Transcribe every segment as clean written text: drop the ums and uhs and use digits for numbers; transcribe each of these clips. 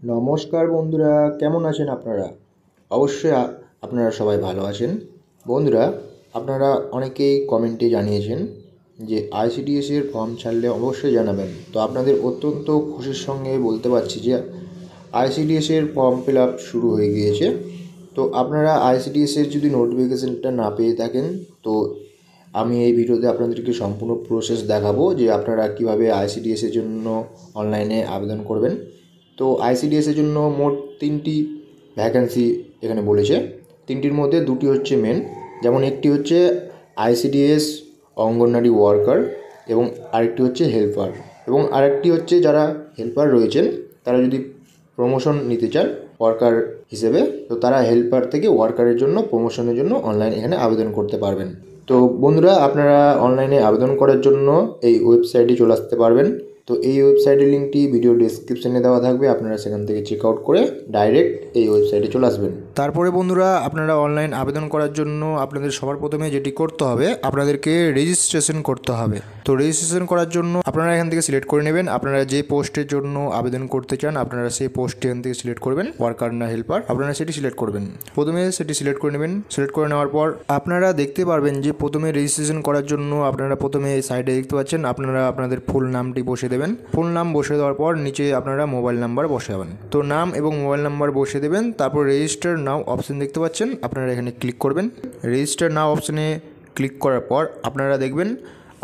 নমস্কার বন্ধুরা, কেমন আছেন আপনারা? অবশ্যই আপনারা সবাই ভালো আছেন। বন্ধুরা, আপনারা অনেকেই কমেন্টে জানিয়েছেন যে আইসিডিএস এর ফর্ম ছাড়লে অবশ্যই জানাবেন। তো আপনাদের অত্যন্ত খুশির সঙ্গে বলতে পারছি যে আইসিডিএস এর ফর্ম ফিল আপ শুরু হয়ে গিয়েছে। তো আপনারা আইসিডিএস এর যদি নোটিফিকেশনটা না পেয়ে থাকেন, তো আমি এই ভিডিওতে আপনাদেরকে সম্পূর্ণ প্রসেস দেখাবো যে আপনারা কিভাবে আইসিডিএস এর জন্য অনলাইনে আবেদন করবেন। তো আইসিডিএস এর জন্য মোট 3টি ভ্যাকেন্সি এখানে বলেছে। 3টির মধ্যে 2টি হচ্ছে মেন, যেমন একটি হচ্ছে আইসিডিএস অঙ্গনওয়াড়ি ওয়ার্কার এবং আরেকটি হচ্ছে হেল্পার, এবং আরেকটি হচ্ছে যারা হেল্পার রয়েছেন তারা যদি প্রমোশন নিতে চান ওয়ার্কার হিসেবে, তো তারা হেল্পার থেকে ওয়ার্কারের জন্য প্রমোশনের জন্য অনলাইন এখানে আবেদন করতে পারবেন। তো বন্ধুরা, আপনারা অনলাইনে আবেদন করার জন্য এই ওয়েবসাইটে চলে আসতে পারবেন। তো এই ওয়েবসাইটের লিঙ্কটি ভিডিও ডেসক্রিপশনে দেওয়া থাকবে, আপনারা সেখান থেকে চেক আউট করে ডাইরেক্ট এই ওয়েবসাইটে চলে আসবেন। তারপরে বন্ধুরা, আপনারা অনলাইন আবেদন করার জন্য আপনাদের সবার প্রথমে যেটি করতে হবে, আপনাদেরকে রেজিস্ট্রেশন করতে হবে। তো রেজিস্ট্রেশন করার জন্য আপনারা এখান থেকে সিলেক্ট করে নেবেন আপনারা যে পোস্টের জন্য আবেদন করতে চান, আপনারা সেই পোস্টটি এখান থেকে সিলেক্ট করবেন, ওয়ার্কার না হেল্পার, আপনারা সেটি সিলেক্ট করবেন। প্রথমে সেটি সিলেক্ট করে নেবেন। সিলেক্ট করে নেওয়ার পর আপনারা দেখতে পারবেন যে প্রথমে রেজিস্ট্রেশন করার জন্য আপনারা প্রথমে এই সাইডে দেখতে পাচ্ছেন, আপনারা আপনাদের ফুল নামটি বসে দেবেন। ফুল নাম বসে দেওয়ার পর নিচে আপনারা মোবাইল নাম্বার বসাবেন। তো নাম এবং মোবাইল নাম্বার বসে দেবেন। তারপর রেজিস্টার নাও অপশন দেখতে পাচ্ছেন, আপনারা এখানে ক্লিক করবেন। রেজিস্টার নাও অপশনে ক্লিক করার পর আপনারা দেখবেন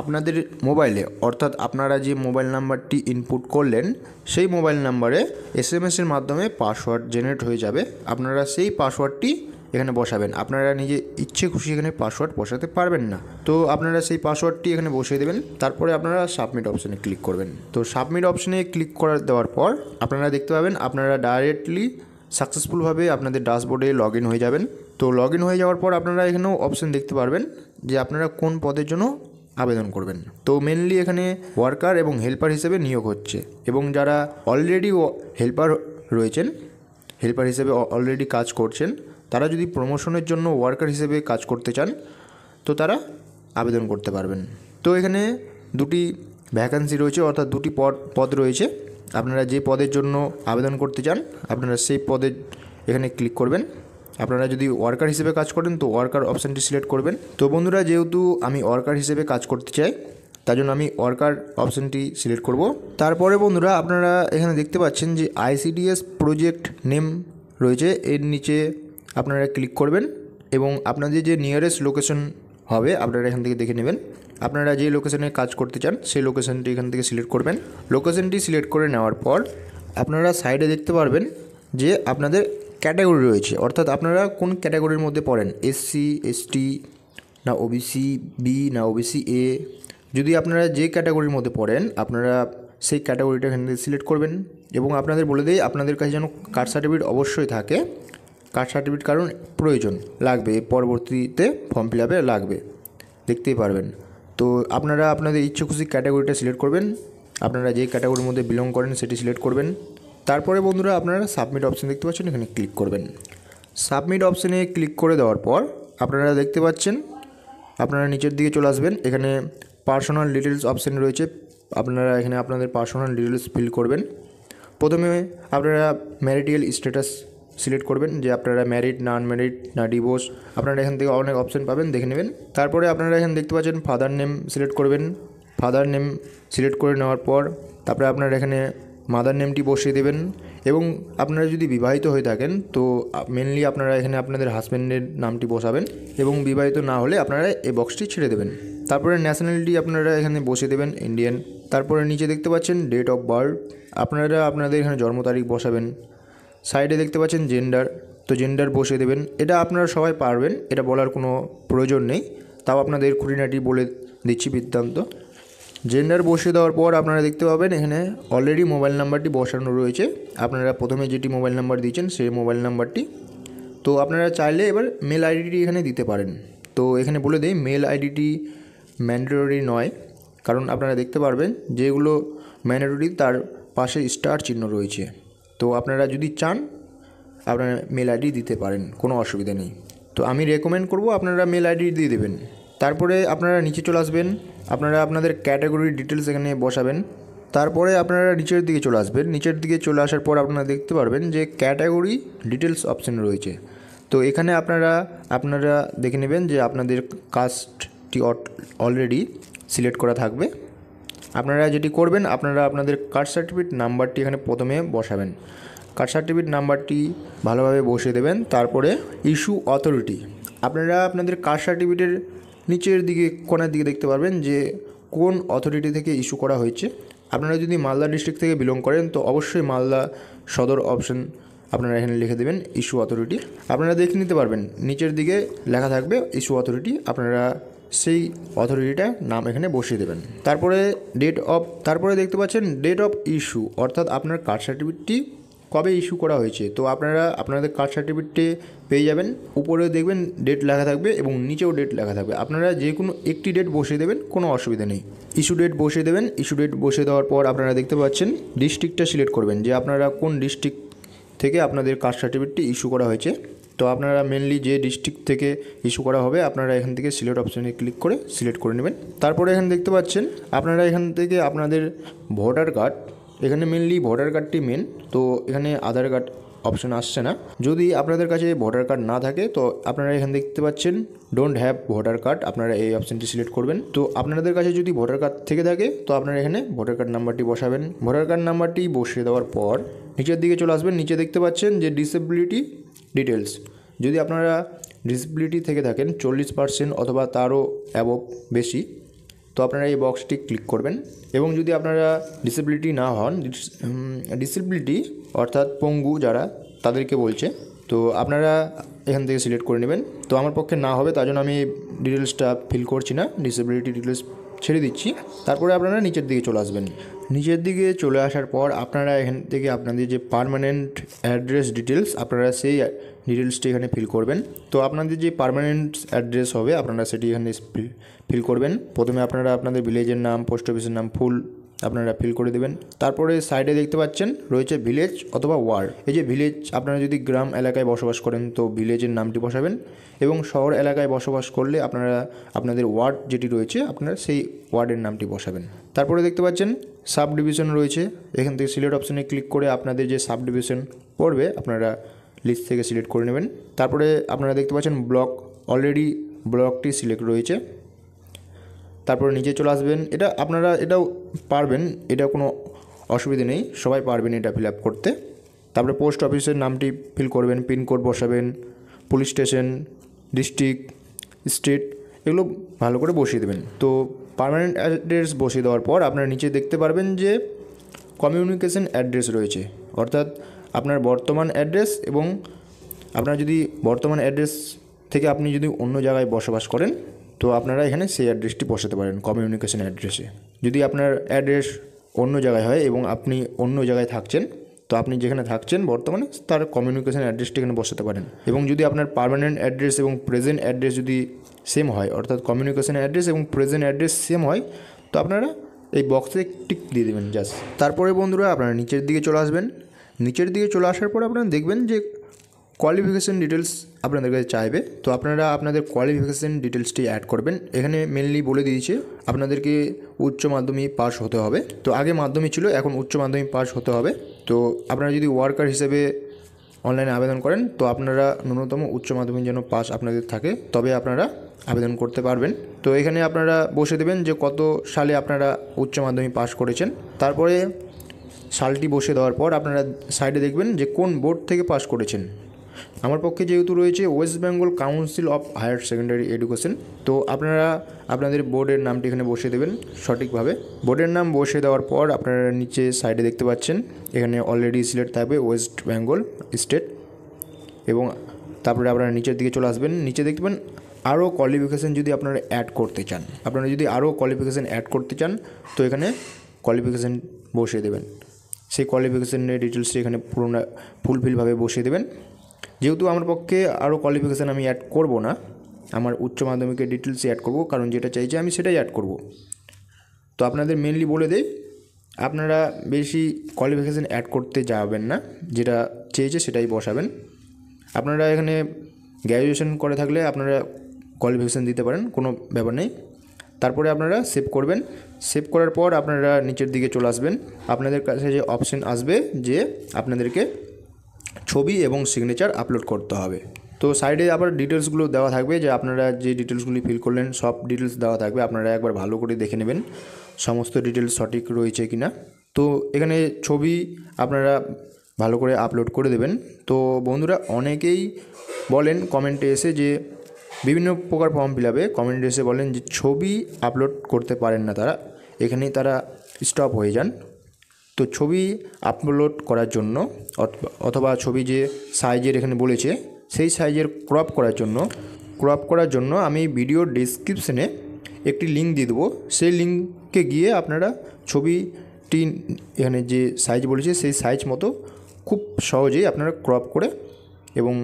আপনাদের মোবাইলে, অর্থাৎ আপনারা যে মোবাইল নাম্বারটি ইনপুট করলেন সেই মোবাইল নাম্বারে এসএমএসের মাধ্যমে পাসওয়ার্ড জেনারেট হয়ে যাবে। আপনারা সেই পাসওয়ার্ডটি এখানে বসাবেন। আপনারা নিজে ইচ্ছে খুশি এখানে পাসওয়ার্ড বসাতে পারবেন না, তো আপনারা সেই পাসওয়ার্ডটি এখানে বসিয়ে দেবেন। তারপরে আপনারা সাবমিট অপশানে ক্লিক করবেন। তো সাবমিট অপশানে ক্লিক করে দেওয়ার পর আপনারা দেখতে পাবেন আপনারা ডাইরেক্টলি সাকসেসফুলভাবে আপনাদের ড্যাশবোর্ডে লগ ইন হয়ে যাবেন। তো লগ ইন হয়ে যাওয়ার পর আপনারা এখানেও অপশান দেখতে পারবেন যে আপনারা কোন পদের জন্য আবেদন করবেন। তো মেনলি এখানে ওয়ার্কার এবং হেল্পার হিসেবে নিয়োগ হচ্ছে, এবং যারা অলরেডি হেল্পার রয়েছেন, হেল্পার হিসেবে অলরেডি কাজ করছেন, তারা যদি প্রমোশনের জন্য ওয়ার্কার হিসেবে কাজ করতে চান তো তারা আবেদন করতে পারবেন। তো এখানে 2টি ভ্যাকান্সি রয়েছে, অর্থাৎ 2টি পদ রয়েছে। আপনারা যে পদের জন্য আবেদন করতে চান আপনারা সেই পদে এখানে ক্লিক করবেন। আপনারা যদি ওয়ার্কার হিসেবে কাজ করেন তো ওয়ার্কার অপশানটি সিলেক্ট করবেন। তো বন্ধুরা, যেহেতু আমি ওয়ার্কার হিসেবে কাজ করতে চাই তার জন্য আমি ওয়ার্কার অপশানটি সিলেক্ট করব। তারপরে বন্ধুরা, আপনারা এখানে দেখতে পাচ্ছেন যে আইসিডিএস প্রজেক্ট নেম রয়েছে, এর নিচে আপনারা ক্লিক করবেন এবং আপনাদের যে নিয়ারেস্ট লোকেশন হবে আপনারা এখান থেকে দেখে নেবেন। আপনারা যে লোকেশনে কাজ করতে চান সেই লোকেশনটি এখান থেকে সিলেক্ট করবেন। লোকেশনটি সিলেক্ট করে নেওয়ার পর আপনারা সাইডে দেখতে পারবেন যে আপনাদের ক্যাটাগরি রয়েছে, অর্থাৎ আপনারা কোন ক্যাটাগরির মধ্যে পড়েন, এসসি, এসটি, না ওবিসি বি, না ওবিসি এ। যদি আপনারা যে ক্যাটাগরির মধ্যে পড়েন আপনারা সেই ক্যাটাগরিটা এখান থেকে সিলেক্ট করবেন। এবং আপনাদের বলে দেই আপনাদের কাছে যেন কাস্ট সার্টিফিকেট অবশ্যই থাকে। কাস্ট সার্টিফিকেট কারণ প্রয়োজন লাগবে, পরবর্তীতে ফর্ম ফিল আপে লাগবে, দেখতেই পারবেন। তো আপনারা আপনাদের ইচ্ছে খুশি ক্যাটাগরিটা সিলেক্ট করবেন। আপনারা যে ক্যাটাগরির মধ্যে বিলং করেন সেটি সিলেক্ট করবেন। তারপরে বন্ধুরা, আপনারা সাবমিট অপশান দেখতে পাচ্ছেন, এখানে ক্লিক করবেন। সাবমিট অপশানে ক্লিক করে দেওয়ার পর আপনারা দেখতে পাচ্ছেন আপনারা নিচের দিকে চলে আসবেন। এখানে পার্সোনাল ডিটেলস অপশান রয়েছে, আপনারা এখানে আপনাদের পার্সোনাল ডিটেলস ফিল করবেন। প্রথমে আপনারা ম্যারিটাল স্ট্যাটাস সিলেক্ট করবেন, যে আপনারা ম্যারিড না আনম্যারিড না ডিভোর্স, আপনারা এখান থেকে অনেক অপশান পাবেন, দেখে নেবেন। তারপরে আপনারা এখানে দেখতে পাচ্ছেন ফাদার নেম সিলেক্ট করবেন। ফাদার নেম সিলেক্ট করে নেওয়ার পর তারপরে আপনারা এখানে মাদার নেমটি বসিয়ে দেবেন। এবং আপনারা যদি বিবাহিত হয়ে থাকেন তো মেনলি আপনারা এখানে আপনাদের হাজব্যান্ডের নামটি বসাবেন, এবং বিবাহিত না হলে আপনারা এই বক্সটি ছেড়ে দেবেন। তারপরে ন্যাশনালিটি আপনারা এখানে বসিয়ে দেবেন ইন্ডিয়ান। তারপরে নিচে দেখতে পাচ্ছেন ডেট অফ বার্থ, আপনারা আপনাদের এখানে জন্ম তারিখ বসাবেন। সাইডে দেখতে পাচ্ছেন জেন্ডার, তো জেন্ডার বসিয়ে দেবেন। এটা আপনারা সবাই পারবেন, এটা বলার কোনো প্রয়োজন নেই, তাও আপনাদের খুঁটিনাটি বলে দিচ্ছি বৃত্তান্ত। জেন্ডার বসিয়ে দেওয়ার পর আপনারা দেখতে পাবেন এখানে অলরেডি মোবাইল নাম্বারটি বসানো রয়েছে। আপনারা প্রথমে যেটি মোবাইল নাম্বার দিয়েছেন সেই মোবাইল নাম্বারটি, তো আপনারা চাইলে এবার মেল আইডিটি এখানে দিতে পারেন। তো এখানে বলে দেই মেল আইডিটি ম্যান্ডেটরি নয়, কারণ আপনারা দেখতে পারবেন যেগুলো ম্যান্ডেটরি তার পাশে স্টার চিহ্ন রয়েছে। তো আপনারা যদি চান আপনারা মেল আইডি দিতে পারেন, কোনো অসুবিধা নেই। তো আমি রেকমেন্ড করব আপনারা মেল আইডি দিয়ে দেবেন। তারপরে আপনারা নিচে চলে আসবেন, আপনারা আপনাদের ক্যাটাগরির ডিটেলস এখানে বসাবেন। তারপরে আপনারা নিচের দিকে চলে আসবেন। নিচের দিকে চলে আসার পর আপনারা দেখতে পারবেন যে ক্যাটাগরি ডিটেলস অপশন রয়েছে। তো এখানে আপনারা দেখে নেবেন যে আপনাদের কাস্টটি অলরেডি সিলেক্ট করা থাকবে। আপনারা যেটি করবেন, আপনারা আপনাদের কাস্ট সার্টিফিকেট নাম্বারটি এখানে প্রথমে বসাবেন। কাস্ট সার্টিফিকেট নাম্বারটি ভালোভাবে বসিয়ে দেবেন। তারপরে ইস্যু অথরিটি, আপনারা আপনাদের কাস্ট সার্টিফিকেটের নিচের দিকে কোণার দিকে দেখতে পারবেন যে কোন অথরিটি থেকে ইস্যু করা হয়েছে। আপনারা যদি মালদা ডিস্ট্রিক্ট থেকে বিলং করেন তো অবশ্যই মালদা সদর অপশন আপনারা এখানে লিখে দেবেন ইস্যু অথরিটি। আপনারা দেখে নিতে পারবেন নিচের দিকে লেখা থাকবে ইস্যু অথরিটি, আপনারা সেই অথরিটিটার নাম এখানে বসিয়ে দেবেন। তারপরে দেখতে পাচ্ছেন ডেট অফ ইস্যু, অর্থাৎ আপনার কাস্ট সার্টিফিকেটটি কবে ইস্যু করা হয়েছে। তো আপনারা আপনাদের কাস্ট সার্টিফিকেটে পেয়ে যাবেন, উপরে দেখবেন ডেট লেখা থাকবে এবং নিচেও ডেট লেখা থাকবে। আপনারা যে কোনো একটি ডেট বসিয়ে দেবেন, কোনো অসুবিধা নেই। ইস্যু ডেট বসিয়ে দেবেন। ইস্যু ডেট বসিয়ে দেওয়ার পর আপনারা দেখতে পাচ্ছেন ডিস্ট্রিক্টটা সিলেক্ট করবেন যে আপনারা কোন ডিস্ট্রিক্ট থেকে আপনাদের কাস্ট সার্টিফিকেটটি ইস্যু করা হয়েছে। তো আপনারা মেনলি যে ডিস্ট্রিক্ট থেকে ইস্যু করা হবে আপনারা এখান থেকে সিলেক্ট অপশানে ক্লিক করে সিলেক্ট করে নেবেন। তারপরে এখানে দেখতে পাচ্ছেন আপনারা এখান থেকে আপনাদের ভোটার কার্ড, এখানে মেনলি ভোটার কার্ডটি মেন, তো এখানে আধার কার্ড অপশন আসছে না। যদি আপনাদের কাছে ভোটার কার্ড না থাকে তো আপনারা এখানে দেখতে পাচ্ছেন ডোন্ট হ্যাভ ভোটার কার্ড, আপনারা এই অপশানটি সিলেক্ট করবেন। তো আপনাদের কাছে যদি ভোটার কার্ড থেকে থাকে তো আপনারা এখানে ভোটার কার্ড নাম্বারটি বসাবেন। ভোটার কার্ড নাম্বারটি বসিয়ে দেওয়ার পর নিচের দিকে চলে আসবেন। নিচে দেখতে পাচ্ছেন যে ডিসেবিলিটি ডিটেলস, যদি আপনারা ডিসেবিলিটি থেকে থাকেন 40% অথবা তারও অ্যাবভ বেশি, তো আপনারা এই বক্সটি ক্লিক করবেন। এবং যদি আপনারা ডিসেবিলিটি না হন, ডিসেবিলিটি অর্থাৎ পঙ্গু যারা, তাদেরকে বলছে, তো আপনারা এখান থেকে সিলেক্ট করে নেবেন। তো আমার পক্ষে না হবে, তার জন্য আমি ডিটেলসটা ফিল করছি না, ডিসেবিলিটি ডিটেলস ছেড়ে দিচ্ছি। তারপরে আপনারা নিচের দিকে চলে আসবেন। নিচের দিকে চলে আসার পর আপনারা এখান থেকে আপনাদের যে পার্মানেন্ট অ্যাড্রেস ডিটেলস, আপনারা সেই ডিটেলসটি এখানে ফিল করবেন। তো আপনাদের যে পার্মানেন্ট অ্যাড্রেস হবে আপনারা সেটি এখানে ফিল করবেন। প্রথমে আপনারা আপনাদের ভিলেজের নাম, পোস্ট অফিসের নাম ফুল আপনারা ফিল করে দেবেন। তারপরে সাইডে দেখতে পাচ্ছেন রয়েছে ভিলেজ অথবা ওয়ার্ড। এই যে ভিলেজ, আপনারা যদি গ্রাম এলাকায় বসবাস করেন তো ভিলেজের নামটি বসাবেন, এবং শহর এলাকায় বসবাস করলে আপনারা আপনাদের ওয়ার্ড যেটি রয়েছে আপনারা সেই ওয়ার্ডের নামটি বসাবেন। তারপরে দেখতে পাচ্ছেন সাব ডিভিশন রয়েছে, এখান থেকে সিলেক্ট অপশানে ক্লিক করে আপনাদের যে সাব ডিভিশন পড়বে আপনারা লিস্ট থেকে সিলেক্ট করে নেবেন। তারপরে আপনারা দেখতে পাচ্ছেন ব্লক, অলরেডি ব্লকটি সিলেক্ট রয়েছে। তারপরে নিচে চলে আসবেন। এটাও পারবেন, এটা কোনো অসুবিধা নেই, সবাই পারবেন এটা ফিল আপ করতে। তারপরে পোস্ট অফিসের নামটি ফিল করবেন, পিনকোড বসাবেন, পুলিশ স্টেশন, ডিস্ট্রিক্ট, স্টেট, এগুলো ভালো করে বসিয়ে দেবেন। তো পার্মানেন্ট অ্যাড্রেস বসিয়ে দেওয়ার পর আপনারা নিচে দেখতে পারবেন যে কমিউনিকেশন অ্যাড্রেস রয়েছে, অর্থাৎ আপনার বর্তমান অ্যাড্রেস, এবং আপনার যদি বর্তমান অ্যাড্রেস থেকে আপনি যদি অন্য জায়গায় বসবাস করেন তো আপনারা এখানে সেই অ্যাড্রেসটি বসাতে পারেন কমিউনিকেশন অ্যাড্রেসে। যদি আপনার অ্যাড্রেস অন্য জায়গায় হয় এবং আপনি অন্য জায়গায় থাকছেন, তো আপনি যেখানে থাকছেন বর্তমানে তার কমিউনিকেশন অ্যাড্রেসটি এখানে বসাতে পারেন। এবং যদি আপনার পার্মানেন্ট অ্যাড্রেস এবং প্রেজেন্ট অ্যাড্রেস যদি সেম হয়, অর্থাৎ কমিউনিকেশন অ্যাড্রেস এবং প্রেজেন্ট অ্যাড্রেস সেম হয়, তো আপনারা এই বক্সে টিক দিয়ে দেবেন জাস্ট। তারপরে বন্ধুরা আপনারা নিচের দিকে চলে আসবেন। নিচের দিকে চলে আসার পর আপনারা দেখবেন যে কোয়ালিফিকেশান ডিটেলস আপনাদের কাছে চাইবে, তো আপনারা আপনাদের কোয়ালিফিকেশান ডিটেলসটি অ্যাড করবেন। এখানে মেনলি বলে দিয়েছে আপনাদেরকে উচ্চ মাধ্যমিক পাস হতে হবে। তো আগে মাধ্যমিক ছিল, এখন উচ্চ মাধ্যমিক পাস হতে হবে। তো আপনারা যদি ওয়ার্কার হিসেবে অনলাইনে আবেদন করেন তো আপনারা ন্যূনতম উচ্চ মাধ্যমিক যেন পাস আপনাদের থাকে, তবে আপনারা আবেদন করতে পারবেন। তো এখানে আপনারা বসে দেবেন যে কত সালে আপনারা উচ্চ মাধ্যমিক পাস করেছেন। তারপরে সালটি বসে দেওয়ার পর আপনারা সাইডে দেখবেন যে কোন বোর্ড থেকে পাস করেছেন। আমার পক্ষে যেহেতু রয়েছে West Bengal council of higher secondary education, তো আপনারা আপনাদের বোর্ডের নামটি এখানে বসিয়ে দেবেন সঠিকভাবে। বোর্ডের নাম বসিয়ে দেওয়ার পর আপনারা নিচে সাইডে দেখতে পাচ্ছেন এখানে অলরেডি সিলেক্ট থাকবে ওয়েস্ট বেঙ্গল স্টেট, এবং তারপরে আপনারা নিচের দিকে চলে আসবেন। নিচে দেখবেন আরও কোয়ালিফিকেশান যদি আপনারা অ্যাড করতে চান, আপনারা যদি আরও কোয়ালিফিকেশান অ্যাড করতে চান তো এখানে কোয়ালিফিকেশান বসিয়ে দেবেন। সেই কোয়ালিফিকেশানের ডিটেলসটি এখানে ফুলফিলভাবে বসিয়ে দেবেন। যেহেতু আমার পক্ষে আরও কোয়ালিফিকেশান আমি অ্যাড করব না, আমার উচ্চ মাধ্যমিকের ডিটেলসই অ্যাড করব, কারণ যেটা চাইছে আমি সেটাই অ্যাড করব। তো আপনাদের মেনলি বলে দেই আপনারা বেশি কোয়ালিফিকেশান অ্যাড করতে যাবেন না, যেটা চেয়েছে সেটাই বসাবেন। আপনারা এখানে গ্র্যাজুয়েশন করে থাকলে আপনারা কোয়ালিফিকেশান দিতে পারেন, কোনো ব্যাপার নেই। তারপরে আপনারা সেভ করবেন। সেভ করার পর আপনারা নিচের দিকে চলে আসবেন। আপনাদের কাছে যে অপশন আসবে যে আপনাদেরকে ছবি এবং সিগনেচার আপলোড করতে হবে। তো সাইডে আবার ডিটেলসগুলো দেওয়া থাকবে, যে আপনারা যে ডিটেলসগুলি ফিল করলেন সব ডিটেলস দেওয়া থাকবে। আপনারা একবার ভালো করে দেখে নেবেন সমস্ত ডিটেলস সঠিক রয়েছে কি না। তো এখানে ছবি আপনারা ভালো করে আপলোড করে দেবেন। তো বন্ধুরা, অনেকেই বলেন কমেন্টে এসে যে বিভিন্ন প্রকার ফর্ম ফিল আপে কমেন্টে এসে বলেন যে ছবি আপলোড করতে পারেন না তারা, এখানেই তারা স্টপ হয়ে যান। তো ছবি আপলোড করার জন্য অথবা ছবি যে সাইজের এখানে বলেছে সেই সাইজের ক্রপ করার জন্য আমি ভিডিও ডেসক্রিপশনে একটি লিঙ্ক দিয়ে দেবো। সেই লিঙ্কে গিয়ে আপনারা ছবিটি এখানে যে সাইজ বলেছে সেই সাইজ মতো খুব সহজেই আপনারা ক্রপ করে এবং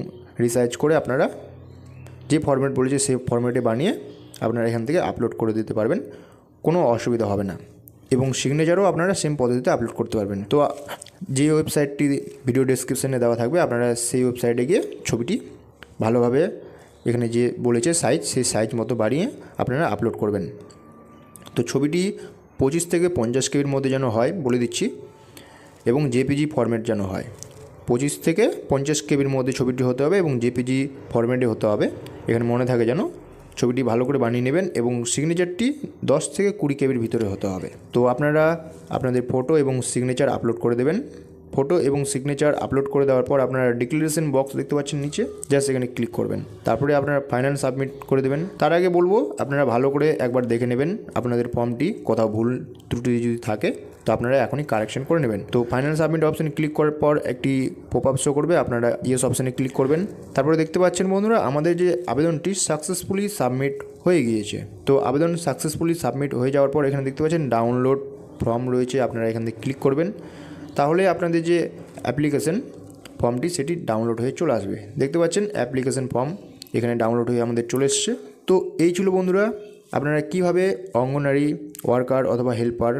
রিসাইজ করে আপনারা যে ফরম্যাট বলেছে সেই ফরম্যাটে বানিয়ে আপনারা এখান থেকে আপলোড করে দিতে পারবেন, কোনো অসুবিধা হবে না। এবং সিগনেচারও আপনারা সেম পদ্ধতিতে আপলোড করতে পারবেন। তো যে ওয়েবসাইটটি ভিডিও ডেসক্রিপশনে দেওয়া থাকবে আপনারা সেই ওয়েবসাইটে গিয়ে ছবিটি ভালোভাবে এখানে যে বলেছে সাইজ সেই সাইজ মতো বাড়িয়ে আপনারা আপলোড করবেন। তো ছবিটি 25 থেকে 50 কেবির মধ্যে যেন হয় বলে দিচ্ছি, এবং জেপিজি ফরম্যাট যেন হয়। 25 থেকে 50 কেবির মধ্যে ছবিটি হতে হবে এবং জেপিজি ফরম্যাটে হতে হবে। এখানে মনে থাকে যেন ছবিটি ভালো করে বানিয়ে নেবেন এবং সিগনেচারটি 10 থেকে 20 কেবির ভিতরে হতে হবে। তো আপনারা আপনাদের ফটো এবং সিগনেচার আপলোড করে দেবেন। ফটো এবং সিগনেচার আপলোড করে দেওয়ার পর আপনারা ডিক্লারেশন বক্স দেখতে পাচ্ছেন নিচে, জাস্ট এখানে ক্লিক করবেন। তারপরে আপনারা ফাইনাল সাবমিট করে দেবেন। তার আগে বলবো আপনারা ভালো করে একবার দেখে নেবেন আপনাদের ফর্মটি কোথাও ভুল ত্রুটি যদি থাকে তো আপনারা এখনই কারেকশন করে নেবেন। তো ফাইনাল সাবমিট অপশানে ক্লিক করার পর একটি পপ আপ শো করবে, আপনারা ইয়েস অপশানে ক্লিক করবেন। তারপরে দেখতে পাচ্ছেন বন্ধুরা আমাদের যে আবেদনটি সাকসেসফুলি সাবমিট হয়ে গিয়েছে। তো আবেদন সাকসেসফুলি সাবমিট হয়ে যাওয়ার পর এখানে দেখতে পাচ্ছেন ডাউনলোড ফর্ম রয়েছে, আপনারা এখান থেকে ক্লিক করবেন। তাহলে আপনাদের যে অ্যাপ্লিকেশন ফর্মটি সেটি ডাউনলোড হয়ে চলে আসবে। দেখতে পাচ্ছেন অ্যাপ্লিকেশন ফর্ম এখানে ডাউনলোড হয়ে আমাদের চলে এসছে। তো এই ছিল বন্ধুরা আপনারা কিভাবে অঙ্গনওয়াড়ি ওয়ার্কার অথবা হেল্পার,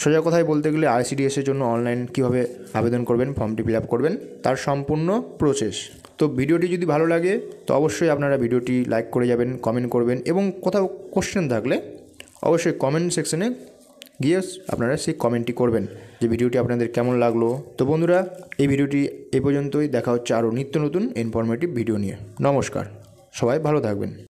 সোজা কথায় বলতে গেলে আইসিডিএসের জন্য অনলাইন কীভাবে আবেদন করবেন, ফর্মটি ফিল আপ করবেন, তার সম্পূর্ণ প্রসেস। তো ভিডিওটি যদি ভালো লাগে তো অবশ্যই আপনারা ভিডিওটি লাইক করে যাবেন, কমেন্ট করবেন, এবং কোথাও কোশ্চেন থাকলে অবশ্যই কমেন্ট সেকশনে গিয়ে আপনারা সেই কমেন্টটি করবেন যে ভিডিওটি আপনাদের কেমন লাগলো। তো বন্ধুরা, এই ভিডিওটি এই পর্যন্তই। দেখা হচ্ছে আরও নিত্য নতুন ইনফরমেটিভ ভিডিও নিয়ে। নমস্কার, সবাই ভালো থাকবেন।